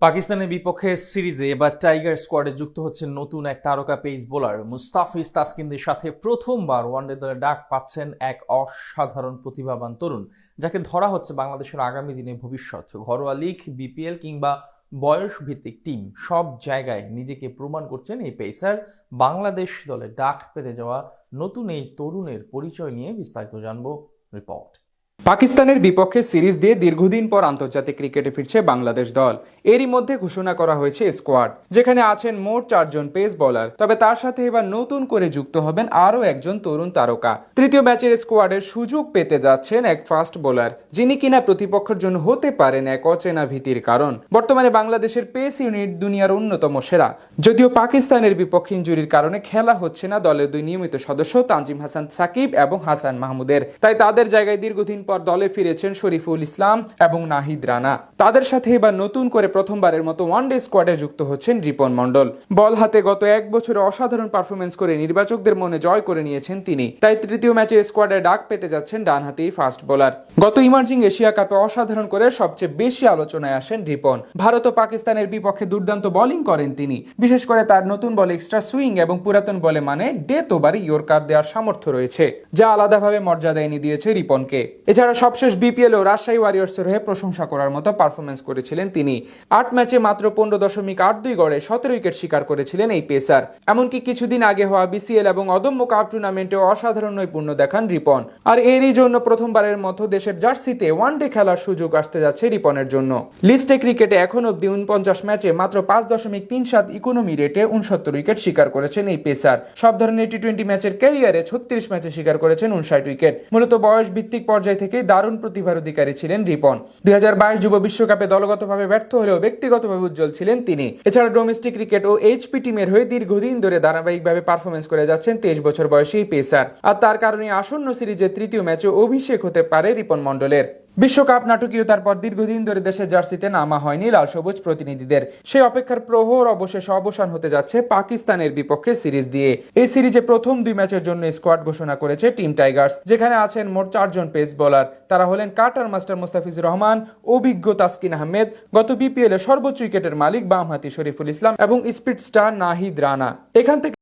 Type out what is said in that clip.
পাকিস্তানের বিপক্ষে সিরিজে এবার টাইগার স্কোয়াডে যুক্ত হচ্ছেন নতুন এক তারকা পেস বোলার মুস্তাফিজ তাসকিনদের সাথে প্রথমবার ওয়ানডে দলে ডাক পাচ্ছেন এক অসাধারণ প্রতিভাবান তরুণ, যাকে ধরা হচ্ছে বাংলাদেশের আগামী দিনে ভবিষ্যৎ। ঘরোয়া লিগ, বিপিএল কিংবা বয়স ভিত্তিক টিম সব জায়গায় নিজেকে প্রমাণ করছেন এই পেসার। বাংলাদেশ দলে ডাক পেতে যাওয়া নতুন এই তরুণের পরিচয় নিয়ে বিস্তারিত জানবো রিপোর্ট। পাকিস্তানের বিপক্ষে সিরিজ দিয়ে দীর্ঘদিন পর আন্তর্জাতিক ক্রিকেটে ফিরছে বাংলাদেশ দল। এরই মধ্যে ঘোষণা করা হয়েছে স্কোয়াড, যেখানে আছেন মোট 4 জন পেস বোলার। তবে তার সাথে এবার নতুন করে যুক্ত হবেন আরও একজন তরুণ তারকা। তৃতীয় ম্যাচের স্কোয়াডের সুযোগ পেতে যাচ্ছেন এক ফাস্ট বোলার, যিনি কিনা প্রতিপক্ষের জন্য হতে পারেন এক অচেনা ভীতির কারণ। বর্তমানে বাংলাদেশের পেস ইউনিট দুনিয়ার অন্যতম সেরা। যদিও পাকিস্তানের বিপক্ষে ইনজুরির কারণে খেলা হচ্ছে না দলের দুই নিয়মিত সদস্য তানজিম হাসান সাকিব এবং হাসান মাহমুদের, তাই তাদের জায়গায় দীর্ঘদিন পর দলে ফিরেছেন শরীফুল ইসলাম এবং নাহিদ রানা। তাদের সাথে এবার নতুন করে প্রথমবারের মতো ওয়ানডে স্কোয়াডে যুক্ত হচ্ছেন রিপন মন্ডল। বল হাতে গত এক বছরে অসাধারণ পারফরমেন্স করে নির্বাচকদের মনে জয় করে নিয়েছেন তিনি, তাই তৃতীয় ম্যাচে স্কোয়াডে ডাক পেতে যাচ্ছেন ডানহাতি ফাস্ট বোলার। গত ইমার্জিং এশিয়া কাপে অসাধারণ করে সবচেয়ে বেশি আলোচনায় আসেন রিপন। ভারত ও পাকিস্তানের বিপক্ষে দুর্দান্ত বোলিং করেন তিনি। বিশেষ করে তার নতুন বলে এক্সট্রা সুইং এবং পুরাতন বলে মানে ডেথ ওভারে ইয়র্কার দেওয়ার সামর্থ্য রয়েছে, যা আলাদাভাবে মর্যাদা এনে দিয়েছে রিপনকে। এছাড়া সবশেষ বিপিএল ও রাজশাহী ওয়ারিয়র্সের হয়ে প্রশংসা করার মতো পারফরমেন্স করেছিলেন তিনি। 8 ম্যাচে মাত্র 15.82 গড়ে 17 উইকেট শিকার করেছিলেন এই পেসার। এমনকি কিছুদিন আগে হওয়া বিসিএল এবং অদম্য কাপ টুর্নামেন্টেও অসাধারণ নৈপুণ্য দেখান রিপন। আর এরই জন্য প্রথমবারের মতো দেশের জার্সিতে ওয়ানডে খেলার সুযোগ আসতে যাচ্ছে রিপনের জন্য। লিস্টে ক্রিকেটে এখন অব্দি 49 ম্যাচে মাত্র 5.37 ইকোনমি রেটে 69 উইকেট শিকার করেছেন এই পেসার। সব ধরনের টি-20 ম্যাচের ক্যারিয়ারে 36 ম্যাচে শিকার করেছেন 59 উইকেট। মূলত বয়স ভিত্তিক পর্যায় থেকে দারুণ প্রতিভার অধিকারী ছিলেন রিপন। 2022 যুব বিশ্বকাপে দলগতভাবে ব্যর্থ হলেও ব্যক্তিগতভাবে উজ্জ্বল ছিলেন তিনি। এছাড়া ডোমেস্টিক ক্রিকেট ও এইচপি টিমের হয়ে দীর্ঘদিন ধরে ধারাবাহিকভাবে পারফরমেন্স করে যাচ্ছেন 23 বছর বয়সী এই পেসার। আর তার কারণে আসন্ন সিরিজের তৃতীয় ম্যাচে অভিষেক হতে পারে রিপন মন্ডলের। বিশ্বকাপ নাটকীয়তার পর দীর্ঘদিন ধরে দেশের জার্সিতে নামা হয়নি লাল সবুজ প্রতিনিধিদের। সেই অপেক্ষার প্রহর অবশেষে অবসান হতে যাচ্ছে পাকিস্তানের বিপক্ষে সিরিজ দিয়ে। এই সিরিজে প্রথম 2 ম্যাচের জন্য স্কোয়াড ঘোষণা করেছে টিম টাইগার্স, যেখানে আছেন মোট 4 জন পেস বোলার। তারা হলেন কাটার মাস্টার মুস্তাফিজুর রহমান, অভিজ্ঞ তাসকিন আহমেদ, গত বিপিএল এ সর্বোচ্চ উইকেটের মালিক বামহাতি শরীফুল ইসলাম এবং স্পিড স্টার নাহিদ রানা। এখান থেকে